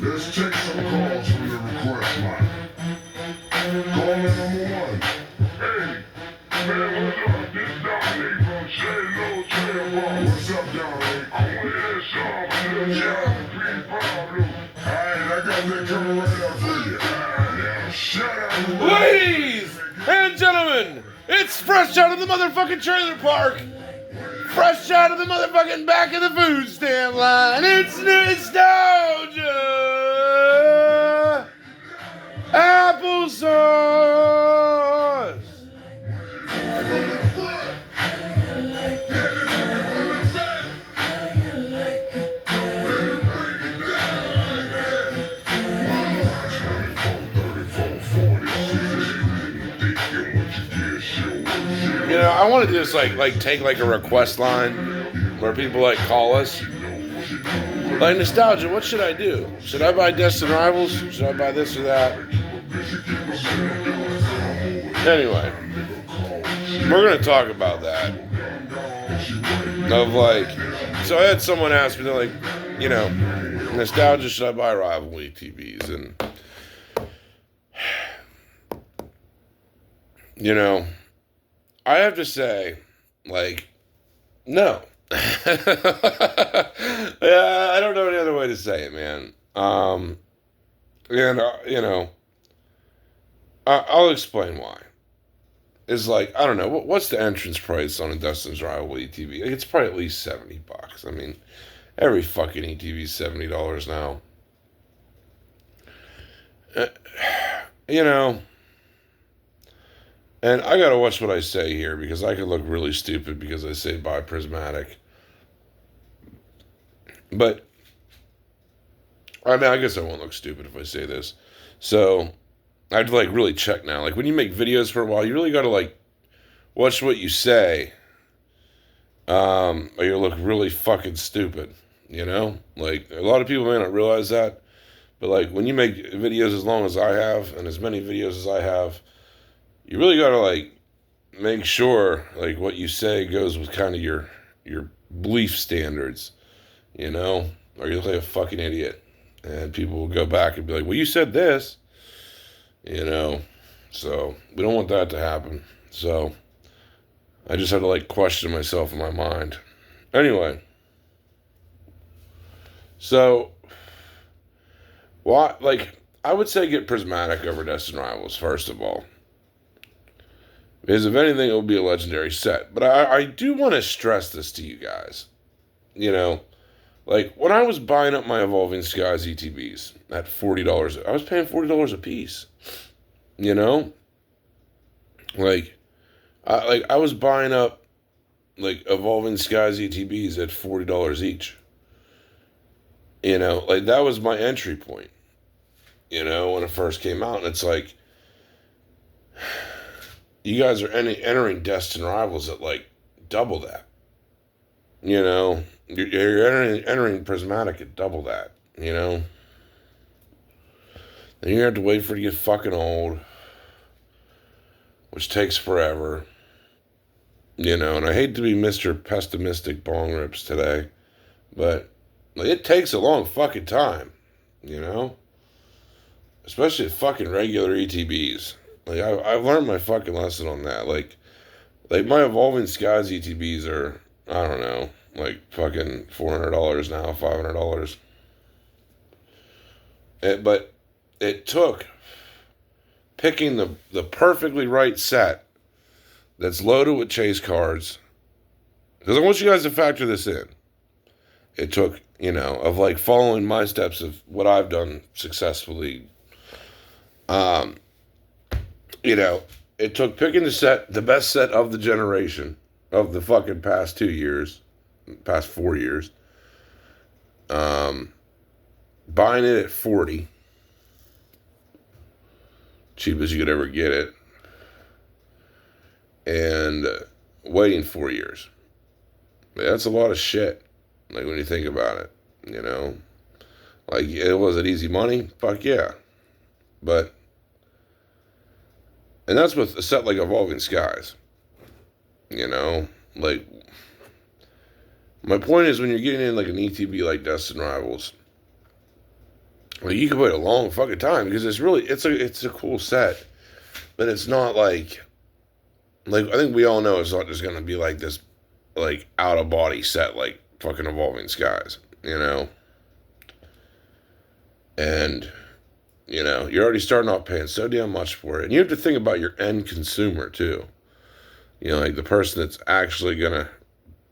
Let's take some calls from the request line. Caller number one. Hey, man, what's up? This Dominic from St. Louis Trailer Park. What's up, Dominic? I want to hear some of the John Pablo. Alright, I got that coming right up for you. Now, shut up. Ladies and gentlemen, it's fresh out of the motherfucking trailer park. Fresh out of the motherfucking back of the food stand line. It's nostalgia. Applesauce. You know, I want to just like take like a request line where people like call us. Like, nostalgia, what should I do? Should I buy Destin Rivals? Should I buy this or that? Anyway, we're going to talk about that. Of like, so I had someone ask me, they're like, you know, nostalgia, should I buy Rivalry TVs? And, you know, I have to say, like, no. Yeah, I don't know any other way to say it, man. You know, I'll explain why. It's like, I don't know, what's the entrance price on a Dustin's Rivalry ETV? Like, it's probably at least $70. I mean, every fucking ETV is $70 now. You know, and I gotta watch what I say here because I could look really stupid because I say buy Prismatic. But, I mean, I guess I won't look stupid if I say this. So, I have to, like, really check now. Like, when you make videos for a while, you really gotta, like, watch what you say. Or you'll look really fucking stupid, you know? Like, a lot of people may not realize that. But, like, when you make videos as long as I have, and as many videos as I have, you really gotta, like, make sure, like, what you say goes with kind of your belief standards. You know, or you look like a fucking idiot. And people will go back and be like, well, you said this. You know, so we don't want that to happen. So I just have to like question myself in my mind. Anyway, so why, like, I would say get Prismatic over Destin Rivals, first of all. Because if anything, it will be a legendary set. But I do want to stress this to you guys. You know, like, when I was buying up my Evolving Skies ETBs at $40, I was paying $40 a piece. You know? Like, I was buying up, like, Evolving Skies ETBs at $40 each. You know? Like, that was my entry point. You know, when it first came out. And it's like, you guys are entering Destin Rivals at, like, double that. You know? You're entering Prismatic at double that, you know? Then you have to wait for it to get fucking old, which takes forever, you know? And I hate to be Mr. Pessimistic Bong Rips today, but like, it takes a long fucking time, you know? Especially fucking regular ETBs. Like, I've learned my fucking lesson on that. Like my Evolving Skies ETBs are, I don't know, like fucking $400 now, $500. But it took picking the perfectly right set that's loaded with chase cards. Because I want you guys to factor this in. It took, you know, of like following my steps of what I've done successfully. You know, it took picking the best set of the generation of the fucking past 2 years. Past 4 years, buying it at $40, cheap as you could ever get it, and waiting 4 years. That's a lot of shit. Like, when you think about it, you know, like, was it easy money? Fuck yeah, but, and that's with a set like Evolving Skies, you know, like. My point is, when you're getting in like an ETB like Destin Rivals, Well, you can wait a long fucking time because it's a cool set, but it's not like I think we all know it's not just gonna be like this like out of body set like fucking Evolving Skies, you know? And you're already starting off paying so damn much for it. And you have to think about your end consumer too. Like the person that's actually gonna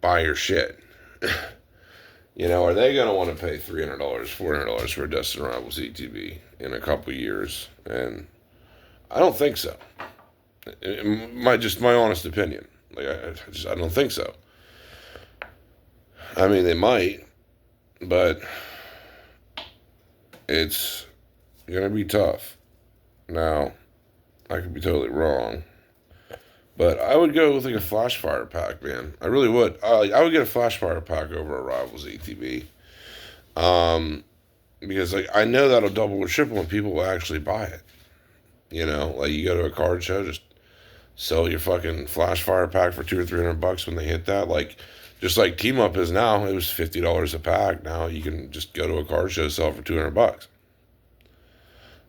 buy your shit. Are they gonna want to pay $300, $400 for a Destin Rivals ETB in a couple years? And I don't think so. Just my honest opinion. Like I don't think so. I mean, they might, but it's gonna be tough. Now, I could be totally wrong, but I would go with like a Flash Fire pack, man. I really would. I would get a Flash Fire pack over a Rivals ATV, because like I know that'll double or triple when people will actually buy it. Like you go to a card show, just sell your fucking Flash Fire pack for $200 or $300 when they hit that. Like just like Team Up is now, it was $50 a pack. Now you can just go to a card show, sell it for $200.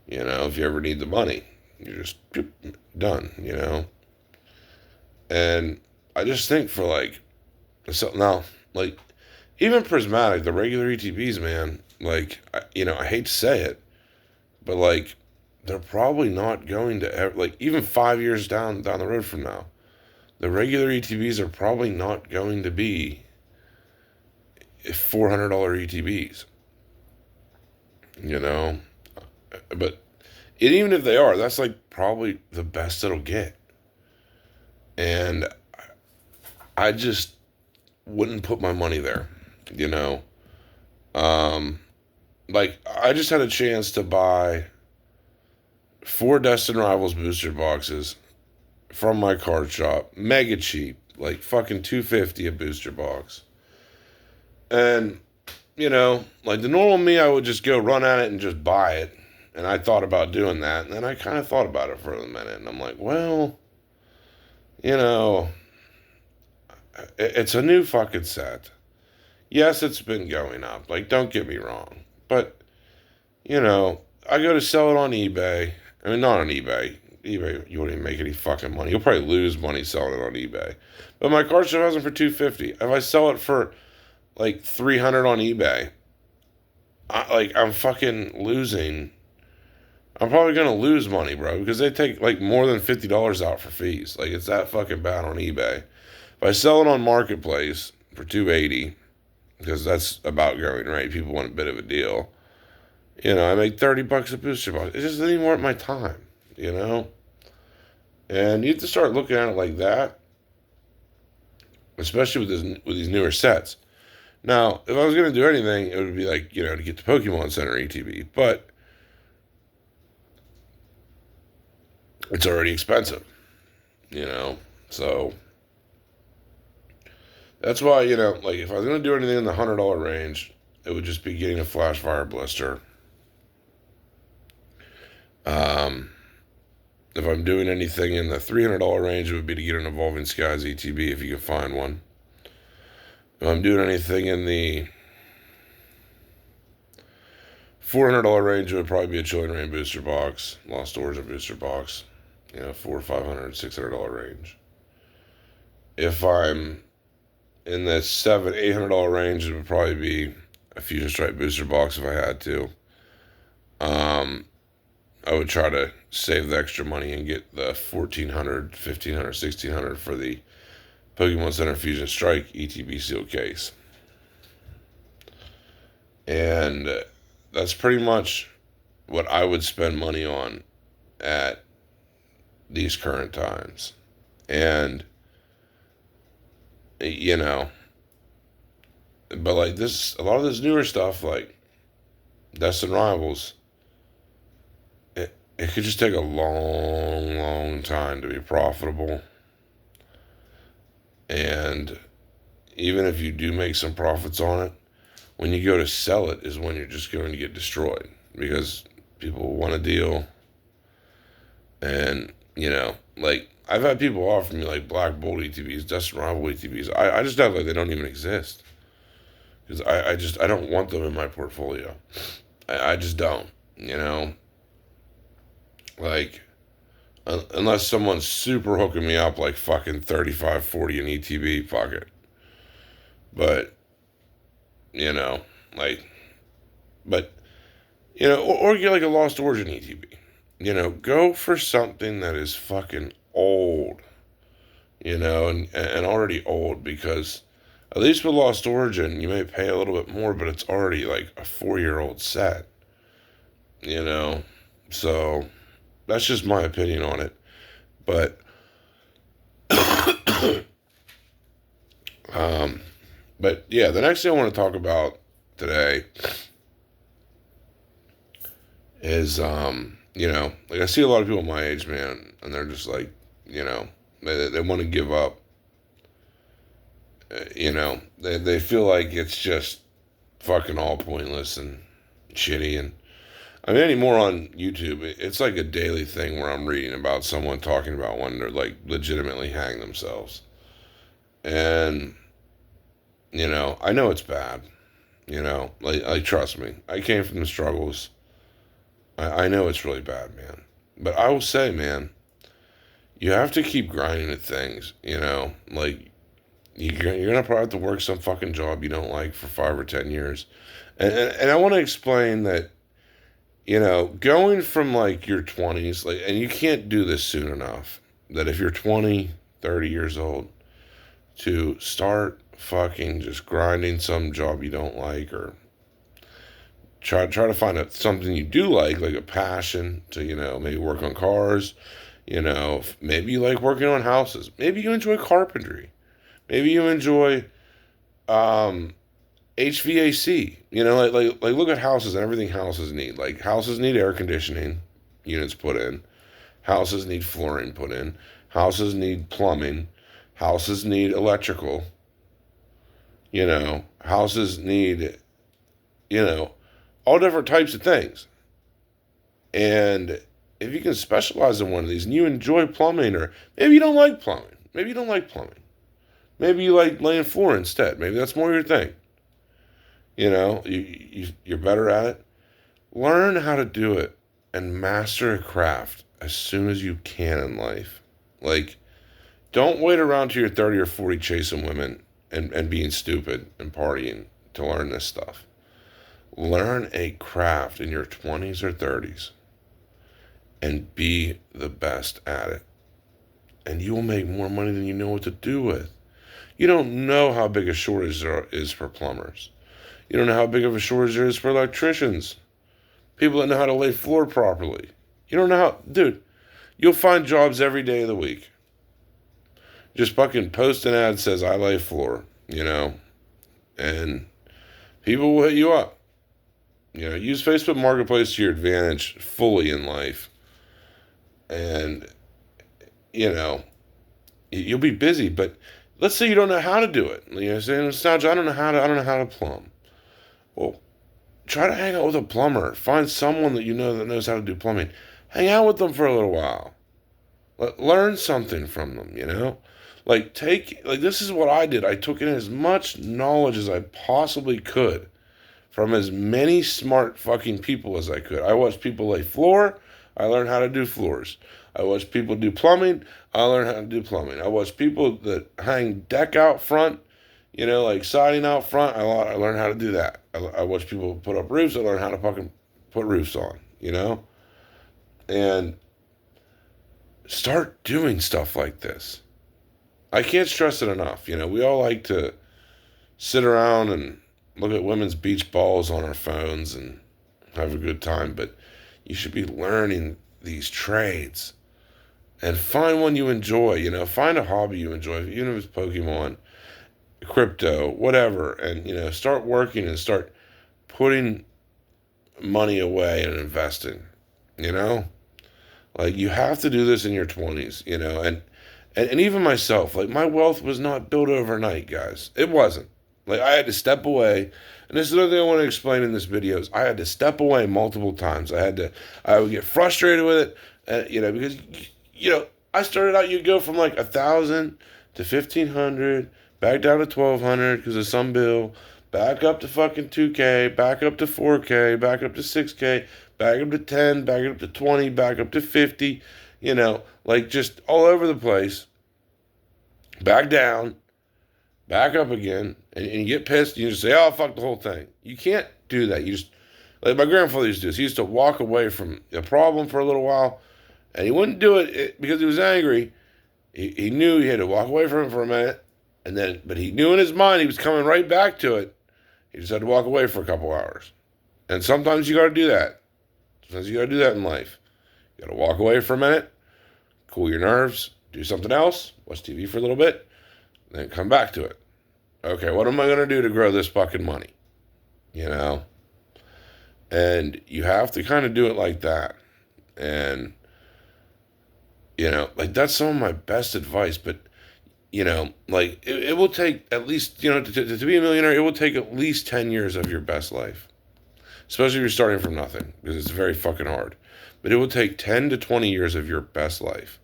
If you ever need the money, you're just done. And I just think for like, so now, like, even Prismatic, the regular ETBs, man, like, I hate to say it, but like, they're probably not going to ever, like, even 5 years down the road from now, the regular ETBs are probably not going to be $400 ETBs. But even if they are, that's like probably the best it'll get. And I just wouldn't put my money there, Like, I just had a chance to buy 4 Destin Rivals booster boxes from my card shop. Mega cheap. Like, fucking $250 a booster box. And, like the normal me, I would just go run at it and just buy it. And I thought about doing that. And then I kind of thought about it for a minute. And I'm like, well, it's a new fucking set. Yes, it's been going up. Like, don't get me wrong. But, I go to sell it on eBay. I mean, not on eBay. eBay, you won't even make any fucking money. You'll probably lose money selling it on eBay. But my card shop has it for $250. If I sell it for like $300 on eBay, I'm fucking losing. I'm probably gonna lose money, bro, because they take like more than $50 out for fees. Like, it's that fucking bad on eBay. If I sell it on Marketplace for $280, because that's about going right, people want a bit of a deal. I make $30 a booster box. It just isn't even worth my time, And you have to start looking at it like that, especially with these newer sets. Now, if I was going to do anything, it would be like, to get the Pokemon Center ETB, but it's already expensive, so that's why, like if I was going to do anything in the $100 range, it would just be getting a Flash Fire blister. If I'm doing anything in the $300 range, it would be to get an Evolving Skies ETB if you can find one. If I'm doing anything in the $400 range, it would probably be a Chilling Reign booster box, Lost Origin booster box, $400, $500, $600 range. If I'm in the $700, $800 range, it would probably be a Fusion Strike booster box if I had to. I would try to save the extra money and get the $1,400, $1,500, $1,600 for the Pokemon Center Fusion Strike ETB seal case. And that's pretty much what I would spend money on at these current times. And, but like this, a lot of this newer stuff, like Destin Rivals, it could just take a long, long time to be profitable. And even if you do make some profits on it, when you go to sell it is when you're just going to get destroyed because people want a deal. And, like I've had people offer me like Black Bolt ETBs, Destin Rival ETBs. I just act like they don't even exist because I don't want them in my portfolio. I just don't, you know? Like, unless someone's super hooking me up like fucking 35, 40 in ETB, fuck it. But, you know, like, but, you know, or get like a Lost Origin ETB. You know, go for something that is fucking old, you know, and already old, because at least with Lost Origin, you may pay a little bit more, but it's already like a 4-year-old set, you know? So that's just my opinion on it. But, but yeah, the next thing I want to talk about today is, you know, like I see a lot of people my age, man, and they're just like, you know, they want to give up. You know, they feel like it's just fucking all pointless and shitty. And I mean, anymore on YouTube, it's like a daily thing where I'm reading about someone talking about when they're like legitimately hang themselves. And, you know, I know it's bad. You know, like trust me, I came from the struggles. I know it's really bad, man. But I will say, man, you have to keep grinding at things, you know, like you're gonna probably have to work some fucking job you don't like for 5 or 10 years, and I want to explain that, you know, going from like your 20s, like, and you can't do this soon enough, that if you're 20, 30 years old, to start fucking just grinding some job you don't like, or try to find something you do like a passion to, you know, maybe work on cars, you know, maybe you like working on houses, maybe you enjoy carpentry, maybe you enjoy HVAC. You know, like look at houses and everything houses need. Like houses need air conditioning units put in. Houses need flooring put in. Houses need plumbing. Houses need electrical. You know, houses need, you know, all different types of things. And if you can specialize in one of these and you enjoy plumbing, or maybe you don't like plumbing. Maybe you don't like plumbing. Maybe you like laying floor instead. Maybe that's more your thing. You know, you're better at it. Learn how to do it and master a craft as soon as you can in life. Like, don't wait around till you're 30 or 40 chasing women and being stupid and partying to learn this stuff. Learn a craft in your 20s or 30s and be the best at it. And you will make more money than you know what to do with. You don't know how big a shortage there is for plumbers. You don't know how big of a shortage there is for electricians. People that know how to lay floor properly. You don't know how, dude, you'll find jobs every day of the week. Just fucking post an ad that says, I lay floor, you know, and people will hit you up. You know, use Facebook Marketplace to your advantage fully in life. And, you know, you'll be busy, but let's say you don't know how to do it. You know, saying, Nostalgia, I don't know how to plumb. Well, try to hang out with a plumber. Find someone that you know that knows how to do plumbing. Hang out with them for a little while. Learn something from them, you know? Like, this is what I did. I took in as much knowledge as I possibly could from as many smart fucking people as I could. I watched people lay floor. I learned how to do floors. I watched people do plumbing. I learned how to do plumbing. I watched people that hang deck out front, you know, like siding out front. I learned how to do that. I watched people put up roofs. I learned how to fucking put roofs on, you know? And start doing stuff like this. I can't stress it enough. You know, we all like to sit around and look at women's beach balls on our phones and have a good time, but you should be learning these trades and find one you enjoy. You know, find a hobby you enjoy, even if it's Pokemon, crypto, whatever, and, you know, start working and start putting money away and investing, you know? Like, you have to do this in your 20s, you know, and even myself, like, my wealth was not built overnight, guys. It wasn't. Like, I had to step away, and this is another thing I want to explain in this video, is I had to step away multiple times. I would get frustrated with it, you know, because, you know, I started out, you'd go from like 1,000 to 1,500, back down to 1,200 because of some bill, back up to fucking 2K, back up to 4K, back up to 6K, back up to 10, back up to 20, back up to 50, like just all over the place. Back down, back up again, and you get pissed, and you just say, oh, fuck the whole thing. You can't do that. You just, like my grandfather used to do this. He used to walk away from a problem for a little while, and he wouldn't do it because he was angry. He knew he had to walk away from it for a minute, but he knew in his mind he was coming right back to it. He just had to walk away for a couple hours. And sometimes you got to do that. Sometimes you got to do that in life. You got to walk away for a minute, cool your nerves, do something else, watch TV for a little bit, then come back to it. Okay, what am I going to do to grow this fucking money? And you have to kind of do it like that. And, like that's some of my best advice, but, like it will take at least, to be a millionaire, it will take at least 10 years of your best life. Especially if you're starting from nothing, because it's very fucking hard. But it will take 10 to 20 years of your best life.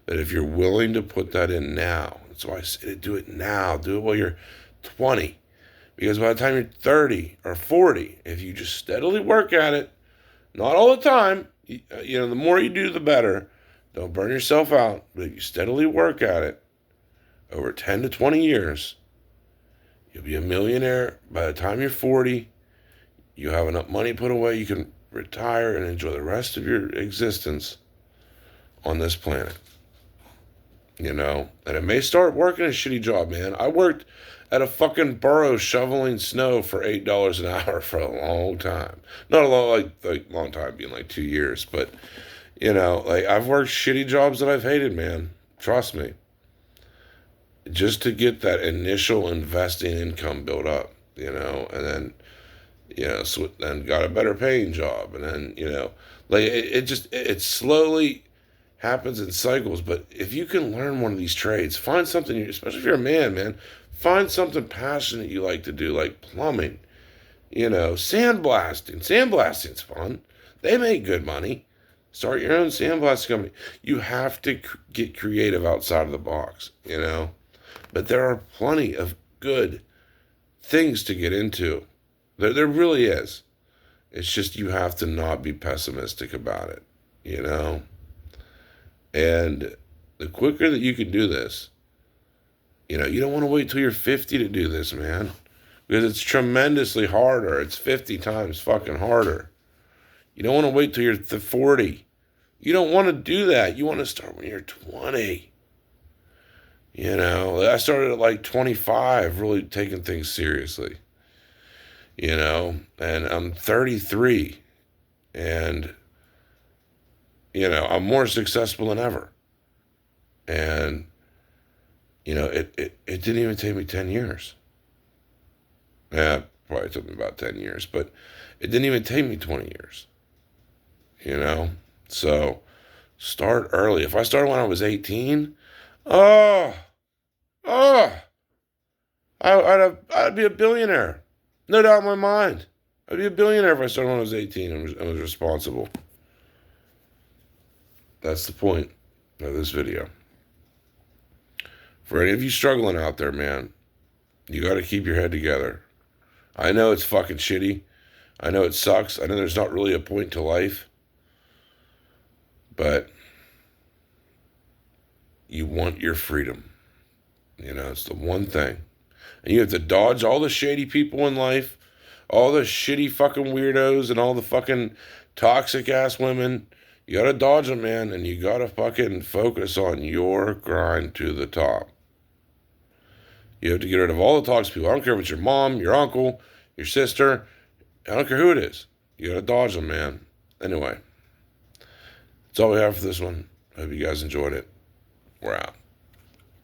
But if you're willing to put that in now, that's why I say do it now. Do it while you're 20. Because by the time you're 30 or 40, if you just steadily work at it, not all the time, the more you do, the better. Don't burn yourself out. But if you steadily work at it, over 10 to 20 years, you'll be a millionaire. By the time you're 40, you have enough money put away, you can retire and enjoy the rest of your existence on this planet. And it may start working a shitty job, man. I worked at a fucking borough shoveling snow for $8 an hour for a long time. Not a long, long time, being like 2 years, but, I've worked shitty jobs that I've hated, man. Trust me. Just to get that initial investing income built up, and then, so then got a better paying job, and then, it slowly happens in cycles. But if you can learn one of these trades, find something, especially if you're a man, find something passionate you like to do, like plumbing, sandblasting. Sandblasting's fun. They make good money. Start your own sandblasting company. You have to get creative outside of the box, But there are plenty of good things to get into. There really is. It's just you have to not be pessimistic about it, And the quicker that you can do this, you don't want to wait till you're 50 to do this, man. Because it's tremendously harder. It's 50 times fucking harder. You don't want to wait till you're 40. You don't want to do that. You want to start when you're 20. I started at like 25, really taking things seriously. And I'm 33. And, I'm more successful than ever. And, it didn't even take me 10 years. Yeah, probably took me about 10 years, but it didn't even take me 20 years. So start early. If I started when I was 18, I'd be a billionaire. No doubt in my mind. I'd be a billionaire if I started when I was 18 and was responsible. That's the point of this video. For any of you struggling out there, man, you got to keep your head together. I know it's fucking shitty. I know it sucks. I know there's not really a point to life. But you want your freedom. It's the one thing. And you have to dodge all the shady people in life, all the shitty fucking weirdos and all the fucking toxic ass women. You gotta dodge them, man, and you gotta fucking focus on your grind to the top. You have to get rid of all the toxic people. I don't care if it's your mom, your uncle, your sister. I don't care who it is. You gotta dodge them, man. Anyway. That's all we have for this one. I hope you guys enjoyed it. We're out.